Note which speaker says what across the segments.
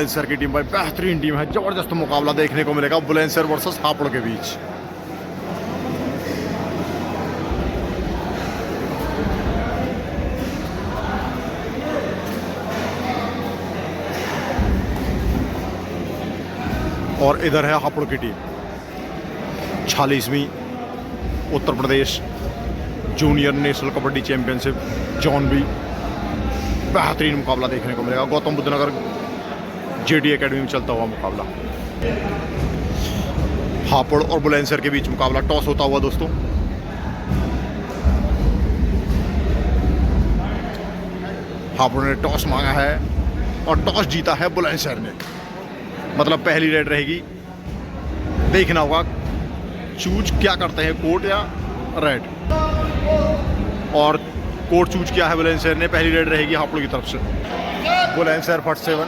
Speaker 1: बुलंदशहर की टीम भाई बेहतरीन टीम है। जबरदस्त मुकाबला देखने को मिलेगा बुलंदशहर वर्सेस हापुड़ के बीच। और इधर है हापुड़ की टीम। 46वीं Uttar Pradesh junior national kabaddi championship zone B. बेहतरीन मुकाबला देखने को मिलेगा। गौतम बुद्ध नगर जेडी एकेडमी में चलता हुआ मुकाबला। हापुड़ और बुलंदशहर के बीच मुकाबला टॉस होता हुआ दोस्तों। हापुड़ ने टॉस मांगा है और टॉस जीता है बुलंदशहर ने। मतलब पहली रेड रहेगी। देखना होगा चूज क्या करते हैं, कोर्ट या रेड। और कोर्ट चूज किया है बुलंदशहर ने। पहली रेड रहेगी हापुड़ की तरफ से। बुलंदशहर 47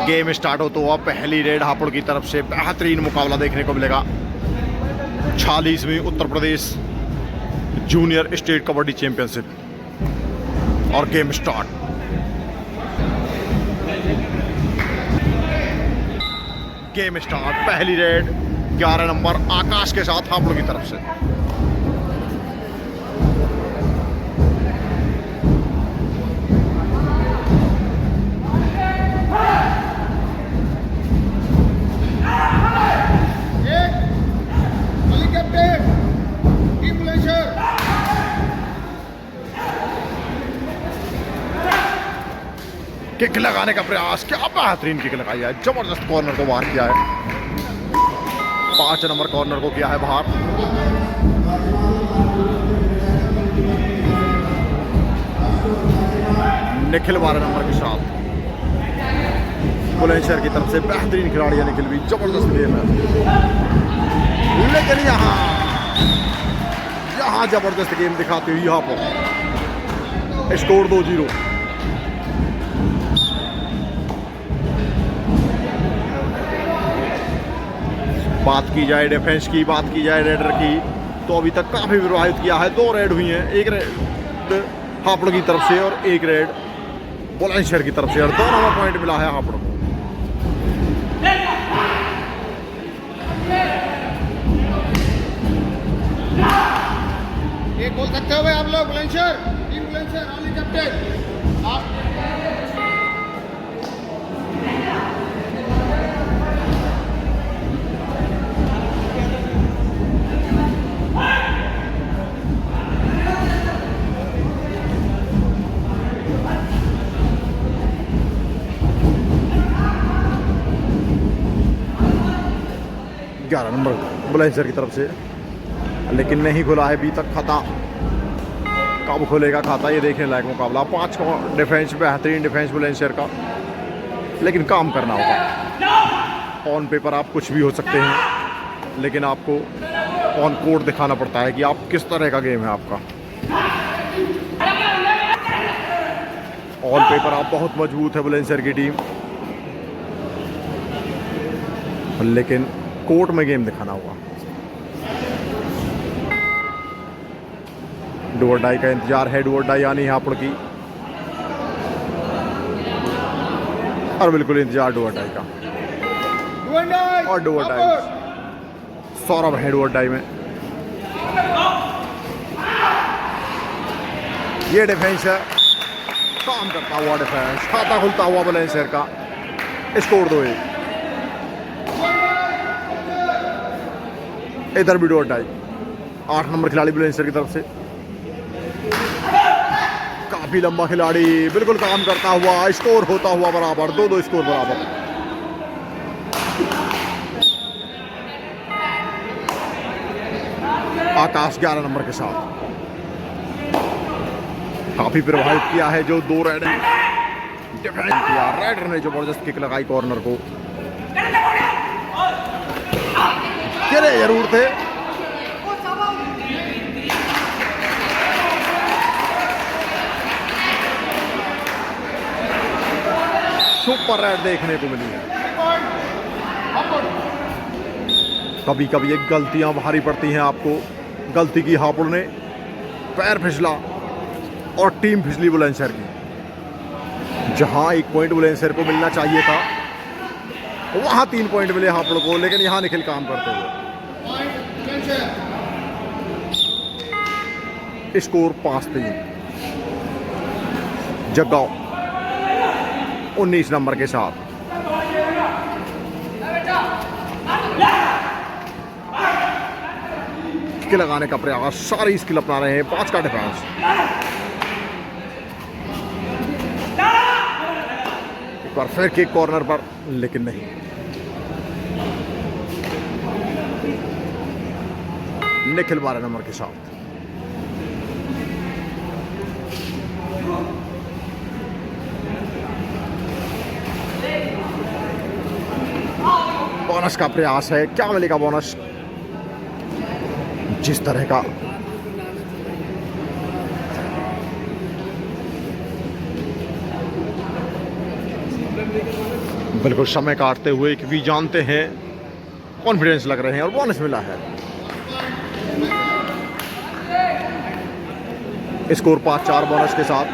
Speaker 1: गेम स्टार्ट होता हुआ पहली रेड हापुड़ की तरफ से। बेहतरीन मुकाबला देखने को मिलेगा। 46वीं Uttar Pradesh junior state kabaddi championship और गेम स्टार्ट। Game start. पहली रेड 11 नंबर आकाश के साथ हापुड़ की तरफ से। किक लगाने का प्रयास। क्या बेहतरीन किक लगाई है। जबरदस्त कॉर्नर को बाहर किया है। 5 नंबर कॉर्नर को किया है बाहर। निखिल 12 नंबर के साथ बुलंदशहर की तरफ से। बेहतरीन खिलाड़ी है निखिल भी। जबरदस्त गेम है। लेकिन यहाँ जबरदस्त गेम दिखाते हुए यहाँ पर स्कोर 2-0। बात की जाए डिफेंस की, बात की जाए रेडर की, तो अभी तक काफी प्रभावित किया है। 2 रेड हुई हैं। एक रेड हापुड़ की तरफ से और एक रेड बुलंदशहर की तरफ से। और 2 नंबर पॉइंट मिला है हापुड़ को।
Speaker 2: ये बोल सकते हो भाई आप लोग Bulandshahr, team Bulandshahr only captain आप।
Speaker 1: 11 नंबर बुलंदशहर की तरफ से, लेकिन नहीं खुला है अभी तक खाता। कब खुलेगा खाता ये देखने लायक मुकाबला। 5 का डिफेंस, बेहतरीन डिफेंस बुलंदशहर का, लेकिन काम करना होगा। ऑन पेपर आप कुछ भी हो सकते हैं, लेकिन आपको ऑन कोर्ट दिखाना पड़ता है कि आप किस तरह का गेम है आपका। ऑन पेपर आप बहुत मजबूत है बुलंदशहर की टीम, लेकिन कोर्ट में गेम दिखाना होगा। डू और डाई का इंतजार है। डू और डाई आनी हापुड़ की, और बिल्कुल इंतजार डू और डाई का। और डू और डाई सौरभ है। डू और डाई में ये डिफेंस है। काम करता हुआ डिफेंस, खाता खुलता हुआ बुलंदशहर का। स्कोर 2-1। इधर भी डू और डाई। 8 नंबर खिलाड़ी बुलंदशहर की तरफ से। काफी लंबा खिलाड़ी, बिल्कुल काम करता हुआ। स्कोर होता हुआ बराबर। 2-2 स्कोर बराबर। आकाश 11 नंबर के साथ काफी प्रभावित किया है। जो 2 रेड डिफेंस किया। रेडर ने जबरदस्त किक लगाई कॉर्नर को। गिरे जरूर थे। सुपर रेड देखने को मिली है। कभी कभी एक गलतियां भारी पड़ती हैं आपको। गलती की हापुड़ ने, पैर फिसला और टीम फिसली बुलंदशहर की। जहां 1 पॉइंट बुलंदशहर को मिलना चाहिए था वहां 3 पॉइंट मिले हापुड़ को, लेकिन यहां निखिल काम करते हुए।
Speaker 2: पॉइंट बुलंदशहर।
Speaker 1: स्कोर 5-3। जग्गाओं 19 नंबर के साथ। किक लगाने का प्रयास, सारी स्किल अपना रहे हैं। 5 का डिफेंस। एक बार फिर किक कॉर्नर पर, लेकिन नहीं। निखिल 12 नंबर के साथ। बोनस का प्रयास है, क्या मिलेगा बोनस? जिस तरह का बिल्कुल समय काटते हुए, क्योंकि जानते हैं कॉन्फिडेंस लग रहे हैं और बोनस मिला है। स्कोर 5-4 बोनस के साथ।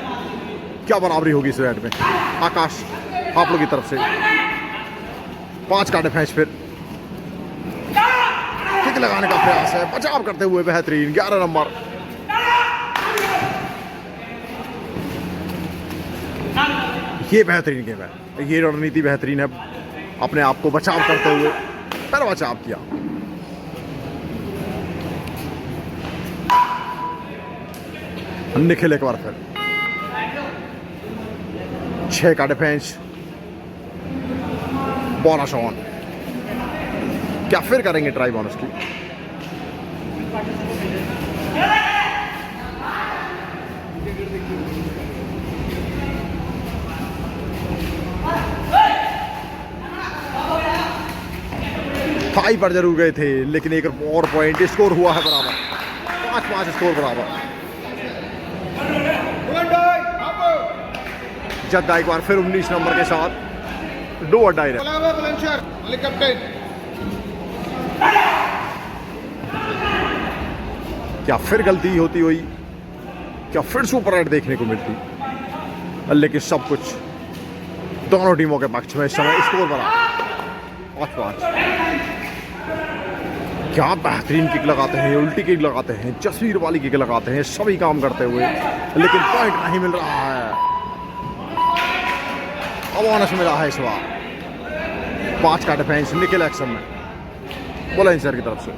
Speaker 1: क्या बराबरी होगी इस रेड में? आकाश हापुड़ की तरफ से 5 का डिफेंस। फिर किक लगाने का प्रयास है, बचाव करते हुए बेहतरीन 11 नंबर। ये बेहतरीन गेम है, ये रणनीति बेहतरीन है। अपने आप को बचाव करते हुए पर बचाव किया। निखिल एक बार फिर 6 का डिफेंस। Bonus on. क्या फिर करेंगे ट्राई बोनस की? थाई पर जरूर गए थे, लेकिन एक और पॉइंट। स्कोर हुआ है बराबर, 5-5 स्कोर बराबर। जग्गा एक बार फिर 19 नंबर के साथ डू और डाई।
Speaker 2: बुलंदशहर कैप्टन।
Speaker 1: क्या फिर गलती होती हुई? क्या फिर सुपर राइट देखने को मिलती? लेकिन सब कुछ दोनों टीमों के पक्ष में। इस समय स्कोर बराबर 5-5। क्या बेहतरीन किक लगाते हैं, उल्टी किक लगाते हैं, जसवीर वाली किक लगाते हैं, सभी काम करते हुए, लेकिन पॉइंट नहीं मिल रहा है। अब बोनस मिला है इस बार। 5 का डिफेंस। निखिल एक्शन में बुलंदशहर की तरफ से।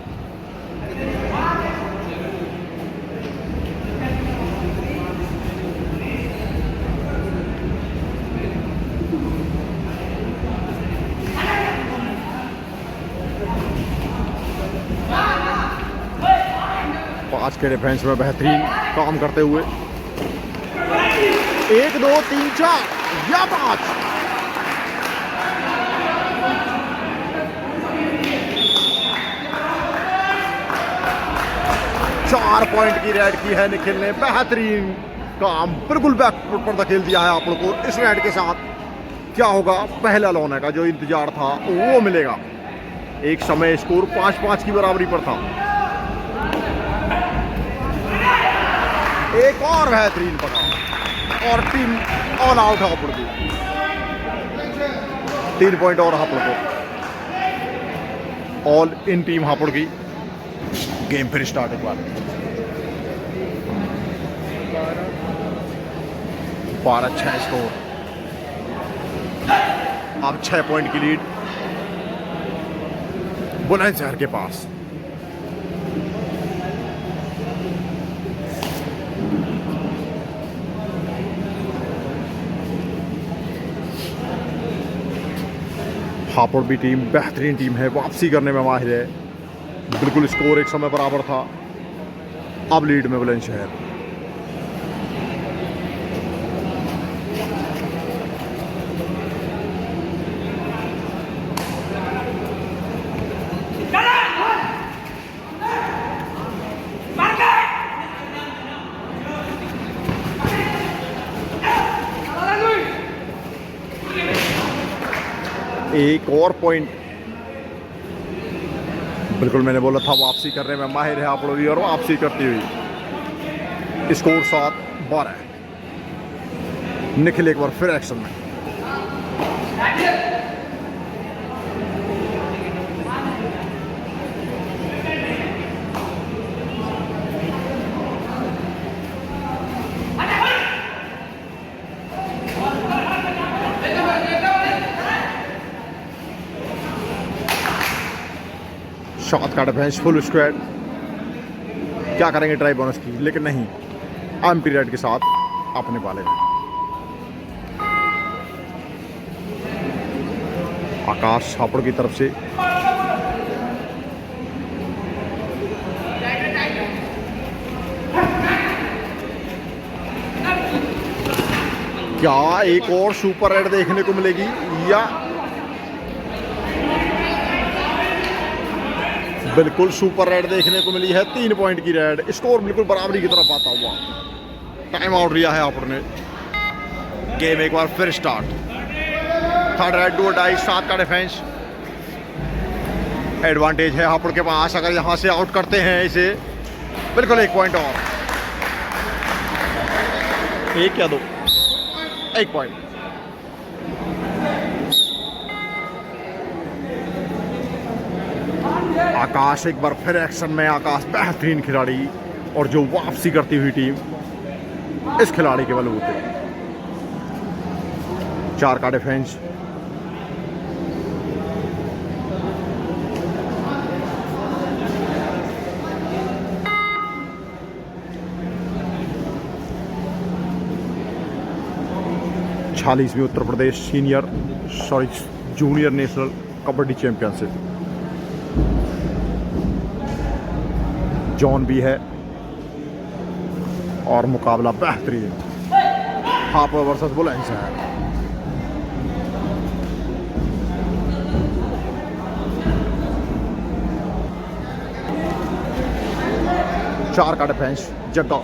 Speaker 1: पांच के डिफेंस में बेहतरीन काम करते हुए 1 2 3 4 या 5। चार पॉइंट की रेड की है निखिल ने। बेहतरीन काम, बिल्कुल बैकफुट पर धकेल दिया है आप लोग को इस रेड के साथ। क्या होगा? पहला लौने का जो इंतजार था वो मिलेगा। एक समय स्कोर 5-5 की बराबरी पर था। एक और बेहतरीन पकड़ और टीम ऑल आउट हापुड़ की। 3 पॉइंट और हापुड़ को। ऑल इन टीम हापुड़ की। गेम फिर स्टार्ट एक बार। 12-6 स्कोर। अब 6 पॉइंट की लीड बुलंदशहर के पास। हापुड़ भी टीम बेहतरीन टीम है, वापसी करने में माहिर है। बिल्कुल स्कोर एक समय बराबर था। अब लीड में बुलंदशहर। एक और पॉइंट। बिल्कुल मैंने बोला था वापसी करने में माहिर है हापुड़ भी, और वापसी करती हुई। स्कोर 7-12। निखिल एक बार फिर एक्शन में। शॉट का डिफेंस फुल स्क्वाड। क्या करेंगे ट्राई बोनस की, लेकिन नहीं, आम पीरियड के साथ अपने पाले में। आकाश हापुड़ की तरफ से क्या एक और सुपर रेड देखने को मिलेगी या बिल्कुल सुपर रेड देखने को मिली है। 3 पॉइंट की रेड, स्कोर बिल्कुल बराबरी की तरफ आता हुआ। टाइम आउट लिया है हापुड़ ने। गेम एक बार फिर स्टार्ट। थर्ड रेड, 2 डाई, 7 का डिफेंस। एडवांटेज है हापुड़ के पास, अगर यहां से आउट करते हैं इसे बिल्कुल 1 पॉइंट और। 1 या 2, 1 पॉइंट। आकाश एक बार फिर एक्शन में। आकाश बेहतरीन खिलाड़ी और जो वापसी करती हुई टीम इस खिलाड़ी के बलबूते। 4 का डिफेंस। छियालीसवीं Uttar Pradesh junior national kabaddi championship zone भी है और मुकाबला बेहतरीन हापुड़ वर्सेस बुलंदशहर। चार का डिफेंस जग्गा।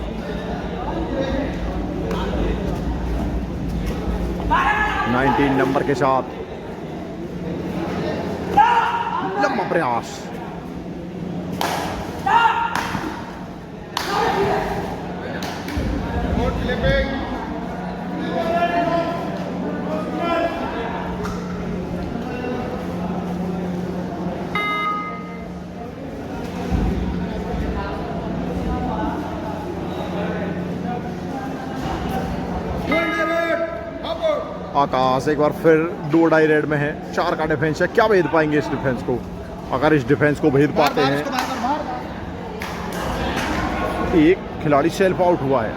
Speaker 1: नाइनटीन नंबर के साथ लंबा प्रयास। आकाश एक बार फिर 2 डाई रेड में है। 4 का डिफेंस है। क्या भेद पाएंगे इस डिफेंस को? अगर इस डिफेंस को भेद पाते हैं। एक खिलाड़ी सेल्फ आउट हुआ है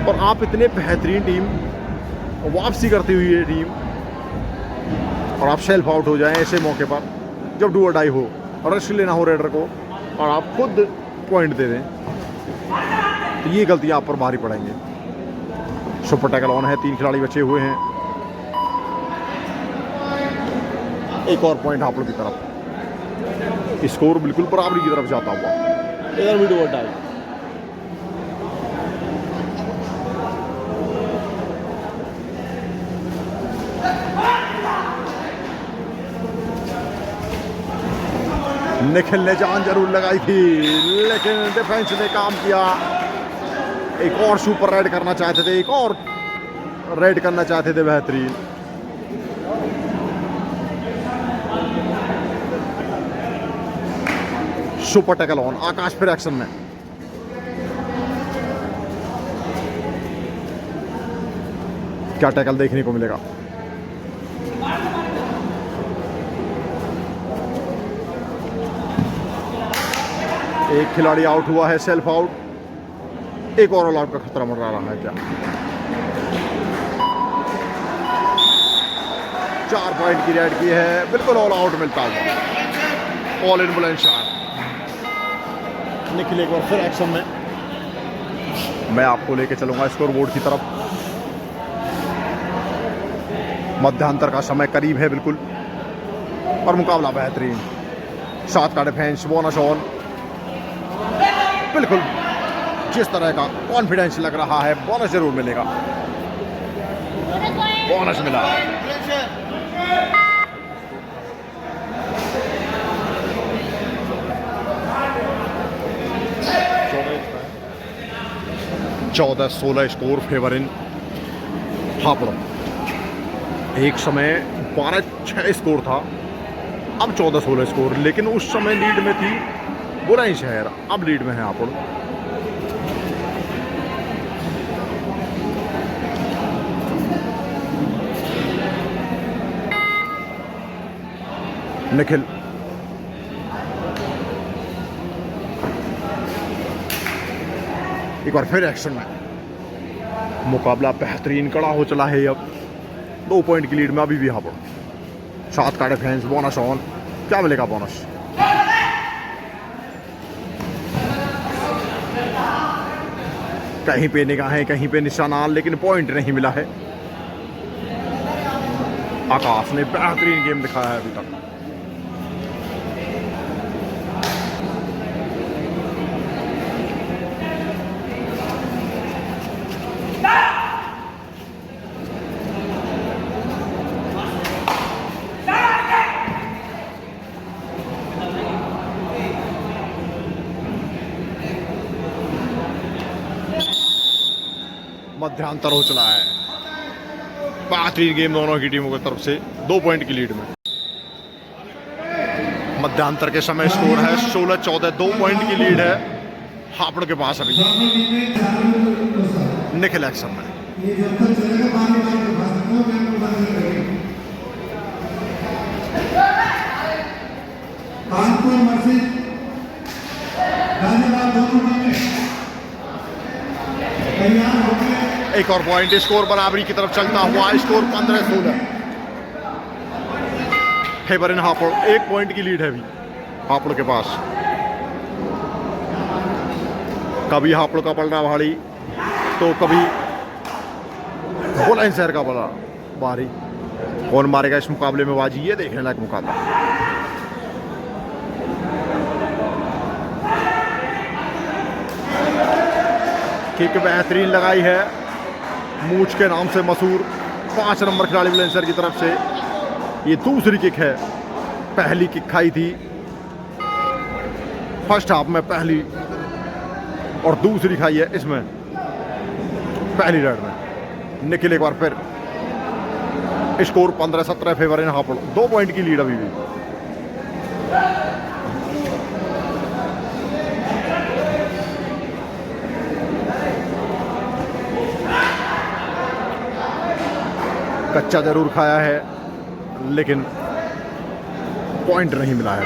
Speaker 1: और आप इतने बेहतरीन टीम वापसी करती हुई है टीम और आप सेल्फ आउट हो जाएं ऐसे मौके पर जब डू और डाई हो और रिस्क लेना हो रेडर को और आप खुद पॉइंट दे दें, तो ये गलतियां आप पर भारी पड़ेंगे। सुपर टैकल ऑन है। 3 खिलाड़ी बचे हुए हैं। एक और पॉइंट हापुड़ की तरफ। स्कोर बिल्कुल बराबरी की तरफ जाता हुआ। इधर भी डू और डाई। निखिल ने जान जरूर लगाई थी लेकिन डिफेंस ने काम किया। एक और सुपर रेड करना चाहते थे, एक और रेड करना चाहते थे बेहतरीन। Super tackle on. आकाश फिर एक्शन में। क्या टैकल देखने को मिलेगा? एक खिलाड़ी आउट हुआ है, सेल्फ आउट। एक और ऑल आउट का खतरा मंडरा रहा है क्या? 4 पॉइंट की रेड की है। बिल्कुल ऑल आउट मिलता हुआ। All in Bulandshahr. निखिल एक बार फिर एक्शन में। मैं आपको लेके चलूंगा स्कोर बोर्ड की तरफ। मध्यांतर का समय करीब है बिल्कुल और मुकाबला बेहतरीन। 7 का डिफेंस। Bonus on. बिल्कुल जिस तरह का कॉन्फिडेंस लग रहा है बोनस जरूर मिलेगा। बोनस मिला। चौदह 16 स्कोर फेवर इन हापुड़। एक समय 12-6 स्कोर था, अब 14-16 स्कोर, लेकिन उस समय लीड में थी बुलंदशहर, अब लीड में है हापुड़। निखिल एक बार फिर एक्शन में। मुकाबला बेहतरीन कड़ा हो चला है। अब 2 पॉइंट की लीड में अभी भी हापुड़। 7 का डिफेंस, बोनस ऑन, क्या मिलेगा बोनस? कहीं पे निगाहें, कहीं पे निशाना, लेकिन पॉइंट नहीं मिला है। आकाश ने बेहतरीन गेम दिखाया है अभी तक। मध्यांतर हो चला है। बेहतरीन गेम दोनों की टीमों की तरफ से। 2 पॉइंट की लीड में मध्यांतर के समय स्कोर है 16-14। 2 पॉइंट की लीड है हापुड़ के पास अभी। निखिल एक्शन में। एक और पॉइंट, स्कोर बराबरी की तरफ चलता हुआ। स्कोर 15-16 फेवर इन हापुड़। 1 पॉइंट की लीड है अभी हापुड़ के पास। कभी हापुड़ का पलड़ा भारी तो कभी बुलंदशहर का पलड़ा भारी। कौन मारेगा इस मुकाबले में बाजी, ये देखने लायक मुकाबला। किक बेहतरीन लगाई है, मूछ के नाम से मशहूर 5 नंबर खिलाड़ी बुलंदशहर की तरफ से। ये दूसरी किक है। पहली किक खाई थी फर्स्ट हाफ में, पहली, और दूसरी खाई है इसमें पहली रेड में। निखिल एक बार फिर। स्कोर 15-17 फेवर इन हापुड़। 2 पॉइंट की लीड अभी भी। कच्चा जरूर खाया है लेकिन पॉइंट नहीं मिला है।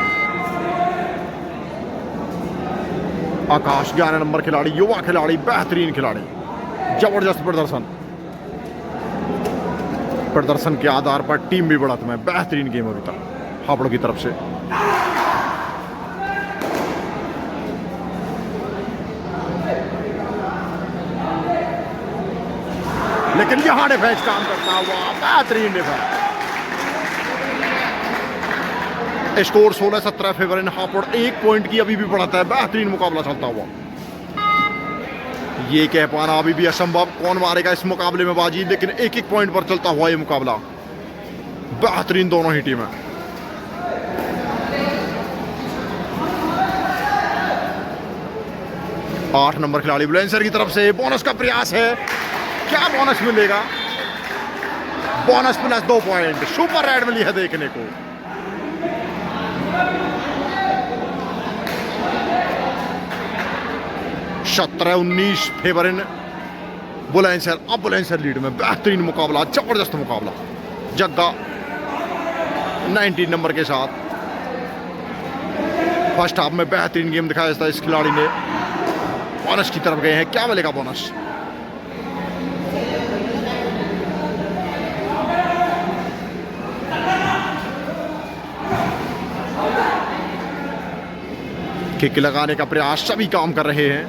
Speaker 1: आकाश 11 नंबर खिलाड़ी, युवा खिलाड़ी, बेहतरीन खिलाड़ी, जबरदस्त प्रदर्शन के आधार पर टीम भी बढ़त में। बेहतरीन गेम अभी तक हापुड़ की तरफ से। लेकिन यहां डिफेंस काम करता हुआ, बेहतरीन डिफेंस। स्कोर 16-17 फेवर इन हापुड़। 1 पॉइंट की अभी भी बढ़त है। बेहतरीन मुकाबला चलता हुआ। ये कह पाना अभी भी असंभव कौन मारेगा इस मुकाबले में बाजी, लेकिन 1-1 पॉइंट पर चलता हुआ ये मुकाबला। बेहतरीन दोनों ही टीमें। आठ नंबर खिलाड़ी बुलंदशहर की तरफ से बोनस का प्रयास है। क्या बोनस मिलेगा? Bonus plus 2 point. Super raid मिली है देखने को। सत्रह 19 फेवर इन बुलंदशहर। अब बुलंदशहर लीड में। बेहतरीन मुकाबला, जबरदस्त मुकाबला। जग्गा 19 नंबर के साथ फर्स्ट हाफ में बेहतरीन गेम दिखाया था इस खिलाड़ी ने। बोनस की तरफ गए हैं, क्या मिलेगा बोनस? किक लगाने का प्रयास सभी काम कर रहे हैं।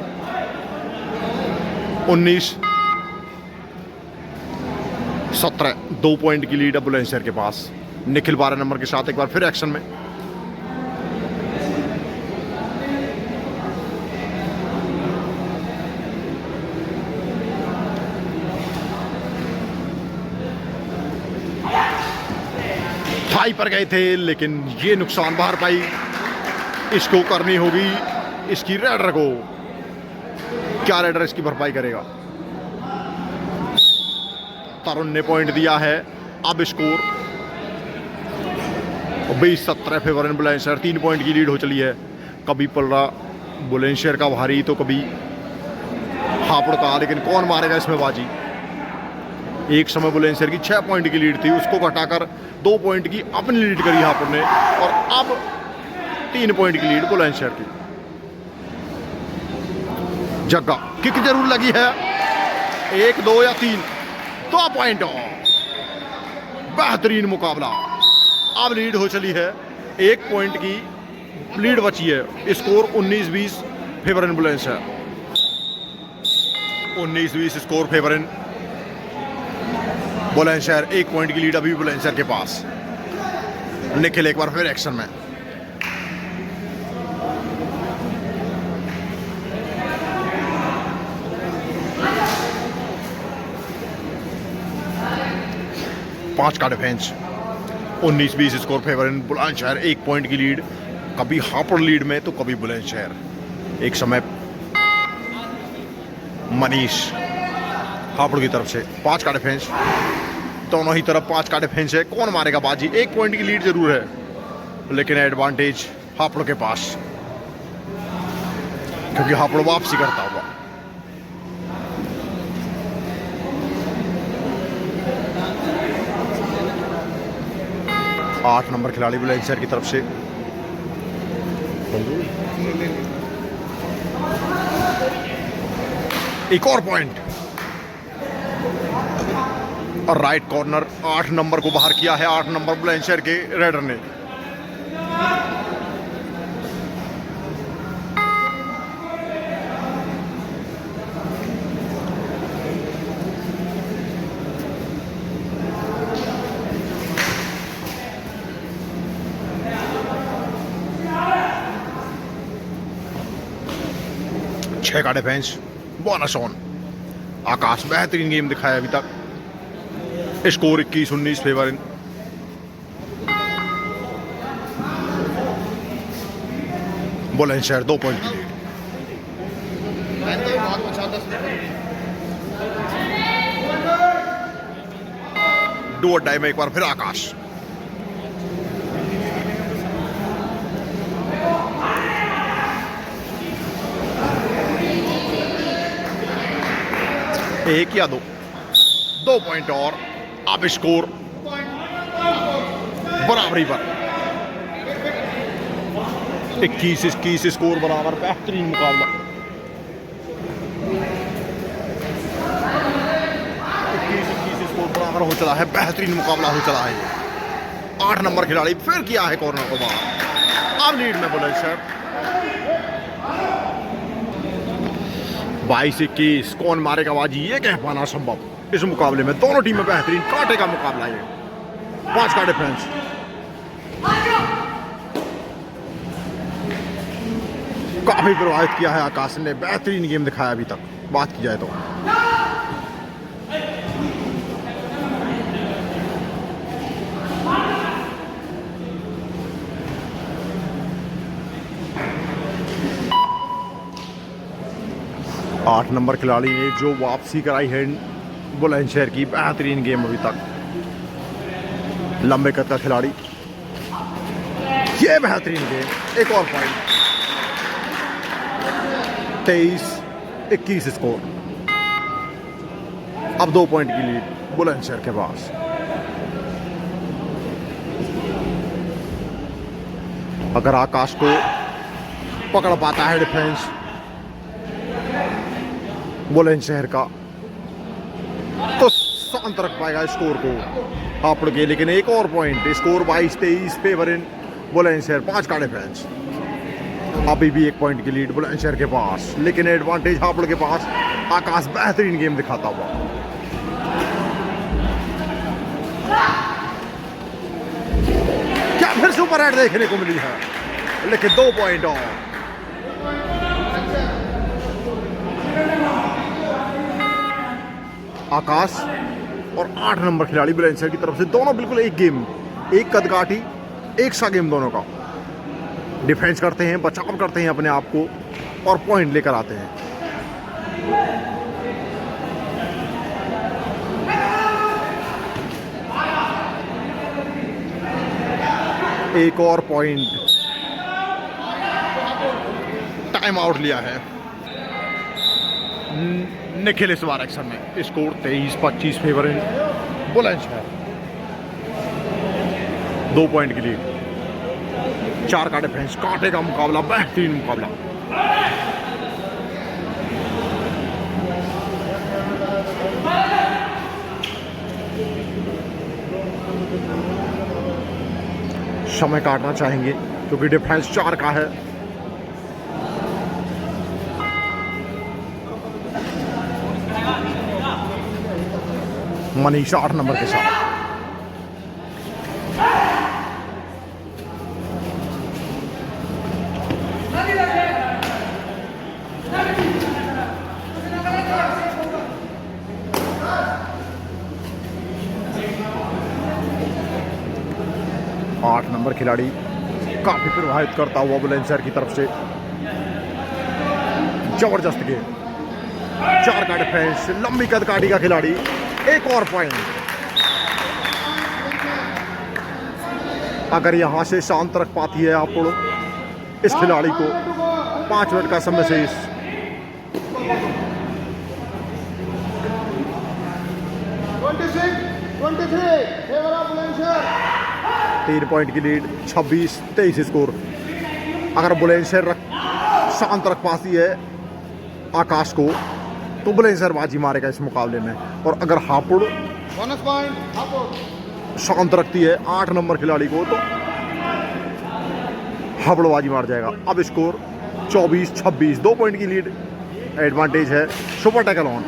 Speaker 1: 19-17 2 पॉइंट की लीड है बुलंदशहर के पास। निखिल 12 नंबर के साथ एक बार फिर एक्शन में। थाई पर गए थे लेकिन ये नुकसान भरपाई इसको करनी होगी, इसकी रेडर को। क्या रेडर इसकी भरपाई करेगा? तरुण ने पॉइंट दिया है। अब स्कोर 20-17 फेवर इन बुलंदशहर। 3 पॉइंट की लीड हो चली है। कभी पलड़ा बुलंदशहर का भारी तो कभी हापुड़ का, लेकिन कौन मारेगा इसमें बाजी? एक समय बुलंदशहर की 6 पॉइंट की लीड थी, उसको घटाकर 2 पॉइंट की अपनी लीड करी हापुड़ ने, और अब 3 पॉइंट की लीड बुलंदशहर की। जगह किक जरूर लगी है, 1 2 या 3, 2 पॉइंट और बेहतरीन मुकाबला। अब लीड हो चली है, 1 पॉइंट की लीड बची है। स्कोर 19-20 फेवर इन बुलंदशहर, 19-20 स्कोर फेवर इन बुलंदशहर। 1 पॉइंट की लीड अभी बुलंदशहर के पास। निखिल एक बार फिर एक्शन में। पांच का डिफेंस, 19-20 स्कोर फेवर इन बुलंदशहर। 1 पॉइंट की लीड, कभी हापुड़ लीड में तो कभी बुलंदशहर। एक समय मनीष हापुड़ की तरफ से 5 का डिफेंस, दोनों ही तरफ 5 का डिफेंस है। कौन मारेगा बाजी? 1 पॉइंट की लीड जरूर है, लेकिन एडवांटेज हापुड़ के पास, क्योंकि हापुड़ वापसी करता हुआ। आठ नंबर खिलाड़ी बुलंदशहर की तरफ से एक और पॉइंट, और राइट कॉर्नर 8 नंबर को बाहर किया है। 8 नंबर बुलंदशहर के रेडर ने। छह का डिफेंस, बोनस ऑन। आकाश बेहतरीन गेम दिखाया अभी तक। स्कोर 21-19 फेवर इन बुलंदशहर। 2 पॉइंट की लीड। डू और डाई में एक बार फिर आकाश। एक या 2 पॉइंट और। अब स्कोर बराबरी पर, 21-21 स्कोर बराबर। बेहतरीन मुकाबला, 21-21 स्कोर बराबर हो चला है। बेहतरीन मुकाबला हो चला है। 8 नंबर खिलाड़ी फिर किया है कॉर्नर को बाहर। अब लीड में बुलंदशहर। 22-21। कौन मारेगा बाजी, ये कह पाना संभव इस मुकाबले में। दोनों टीमें बेहतरीन, कांटे का मुकाबला है। 5 का डिफेंस, काफी प्रभावित किया है आकाश ने। बेहतरीन गेम दिखाया अभी तक, बात की जाए तो। आठ नंबर खिलाड़ी ने जो वापसी कराई है बुलंदशहर की। बेहतरीन गेम अभी तक। लंबे कद का खिलाड़ी, ये बेहतरीन गेम। एक और पॉइंट, 23-21 स्कोर। अब 2 पॉइंट की लीड बुलंदशहर के पास। अगर आकाश को पकड़ पाता है डिफेंस बुलंदशहर का, तो शांत रख पाएगा स्कोर को हापुड़ के। लेकिन एक और पॉइंट, स्कोर 22-23 फेवर इन बुलंदशहर। 5 का डिफेंस, अभी भी 1 पॉइंट की लीड बुलंदशहर के पास, लेकिन एडवांटेज हापुड़ के पास। आकाश बेहतरीन गेम दिखाता हुआ। क्या फिर सुपर हेड देखने को मिली है, लेकिन 2 पॉइंट और। आकाश और 8 नंबर खिलाड़ी बुलंदशहर की तरफ से, दोनों बिल्कुल एक गेम, एक कदकाठी, एक सा गेम दोनों का। डिफेंस करते हैं, बचाव करते हैं अपने आप को, और पॉइंट लेकर आते हैं। एक और पॉइंट, टाइम आउट लिया है निखिल इस बार एक्शन में। स्कोर 23-25 फेवर इन बुलंदशहर। 2 पॉइंट की लीड। 4 का डिफेंस, कांटे का मुकाबला, बेहतरीन मुकाबला। समय काटना चाहेंगे क्योंकि डिफरेंस 4 का है। मनीषा 8 नंबर के साथ। आठ नंबर खिलाड़ी काफी प्रभावित करता हुआ बुलंदशहर की तरफ से। जबरदस्त गेम, 4 का डिफेंस, लंबी कद काठी का खिलाड़ी। एक और पॉइंट। अगर यहां से शांत रख पाती है आप इस खिलाड़ी को, 5 मिनट का समय से इस 3 पॉइंट की लीड, 26-23 स्कोर। अगर बुलंदशहर शांत रख पाती है आकाश को तो बुलंदशहर बाजी मारेगा इस मुकाबले में। और अगर हापुड़ शांत रखती है 8 नंबर खिलाड़ी को तो हापुड़ बाजी मार जाएगा। अब स्कोर 24-26, 2 पॉइंट की लीड एडवांटेज है। Super tackle on,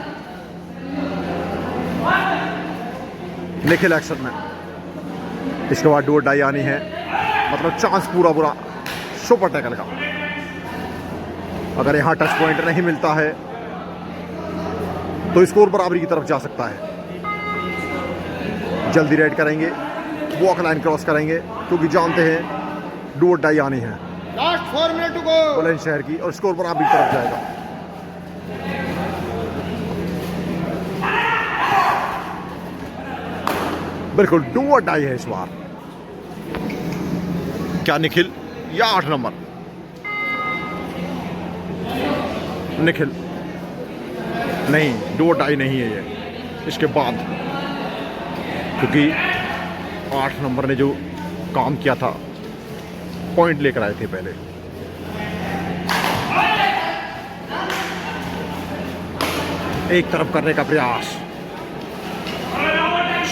Speaker 1: Nikhil action में। इसके बाद डू डाई आनी है, मतलब चांस पूरा सुपर टैकल का। अगर यहां टच पॉइंट नहीं मिलता है तो स्कोर बराबरी की तरफ जा सकता है। जल्दी रेड करेंगे, वॉक लाइन क्रॉस करेंगे क्योंकि जानते हैं डू डाई आनी है
Speaker 2: last 4 minute to go
Speaker 1: Bulandshahr की, और स्कोर बराबरी की तरफ जाएगा। बिल्कुल डू और डाई है इस बार। क्या निखिल या 8 नंबर? निखिल नहीं, डू और डाई नहीं है ये इसके बाद, क्योंकि 8 नंबर ने जो काम किया था, पॉइंट लेकर आए थे पहले। एक तरफ करने का प्रयास,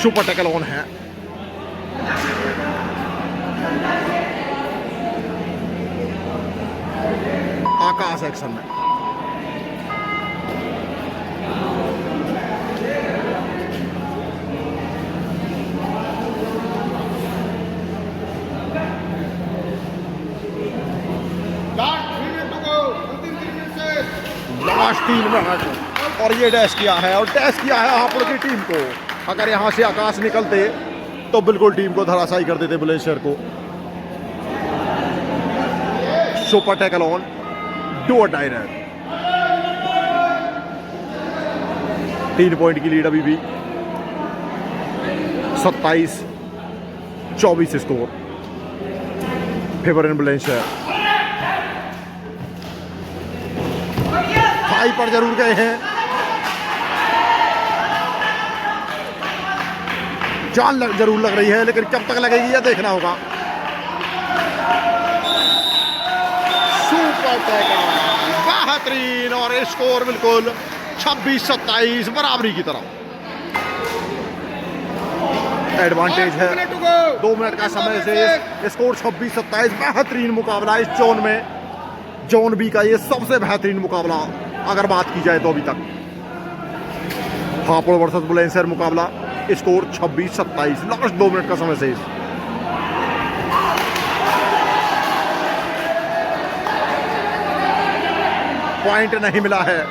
Speaker 1: सुपर टैकल ऑन है। आकाश एक्शन में। लास्ट 3 मिनट और ये डैश किया है, और डैश किया है हापुड़ की टीम को। अगर यहां से आकाश निकलते तो बिल्कुल टीम को धराशायी कर देते बुलंदशहर को। सुपर टैकल ऑन, डू और डाई रन। 3 पॉइंट की लीड अभी भी, 27-24 स्कोर फेवर इन बुलंदशहर। हाई पर जरूर गए हैं, जान जरूर लग रही है, लेकिन कब तक लगेगी यह देखना होगा। सुपर टैकल बेहतरीन, और स्कोर बिल्कुल 26-27 बराबरी की तरफ। एडवांटेज है, 2 मिनट का समय से स्कोर 26-27। बेहतरीन मुकाबला इस जोन में, जोन बी का ये सबसे बेहतरीन मुकाबला अगर बात की जाए तो अभी तक। हापुड़ वर्सेस बुलंदशहर मुकाबला, स्कोर 26-27, लास्ट 2 मिनट का समय से। पॉइंट नहीं मिला है।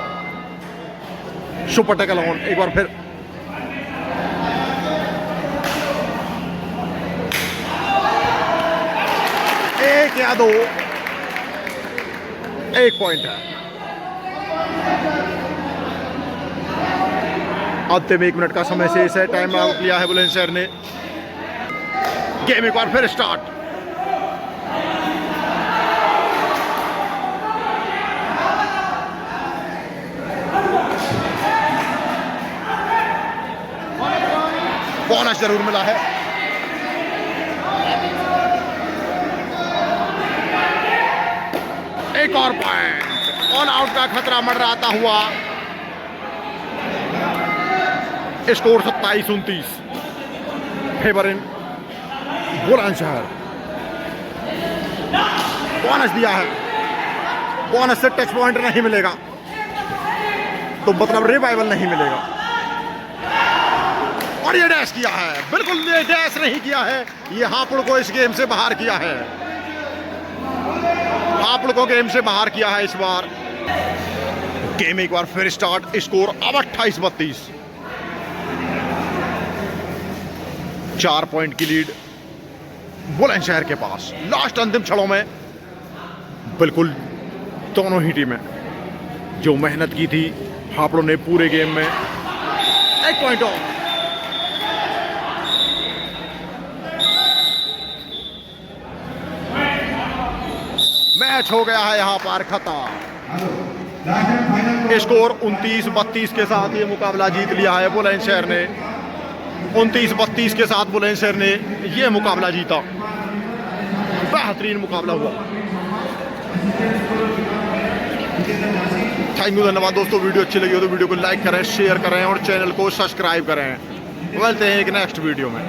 Speaker 1: सुपर टैकल ऑन, एक बार फिर। एक या 2, 1 पॉइंट है। अंतिम 1 मिनट का समय शेष है। टाइम आउट लिया है बुलंदशहर ने। गेम एक बार फिर स्टार्ट। बोनस जरूर मिला है। एक और पॉइंट, ऑल आउट का खतरा मंडराता हुआ। स्कोर 27-29 फेवर इन बुलंदशहर। बोनस दिया है, बोनस से टच पॉइंट नहीं मिलेगा तो मतलब रिवाइवल नहीं मिलेगा। और ये डैश किया है, बिल्कुल ये डैश नहीं किया है, ये हापुड़ को इस गेम से बाहर किया है, हापुड़ को गेम से बाहर किया है इस बार। गेम एक बार फिर स्टार्ट, स्कोर अब 28-32, 4 पॉइंट की लीड बुलंदशहर के पास। लास्ट अंतिम क्षणों में बिल्कुल दोनों ही टीमें जो मेहनत की थी हापुड़ ने पूरे गेम में, 1 पॉइंट ऑफ। मैच हो गया है यहां पर खत्म। स्कोर 29-32 के साथ ये मुकाबला जीत लिया है बुलंदशहर ने, 29-32 के साथ बुलंदशहर ने ये मुकाबला जीता। बेहतरीन मुकाबला हुआ। थैंक यू, धन्यवाद दोस्तों। वीडियो अच्छी लगी हो तो वीडियो को लाइक करें, शेयर करें और चैनल को सब्सक्राइब करें। मिलते हैं एक नेक्स्ट वीडियो में।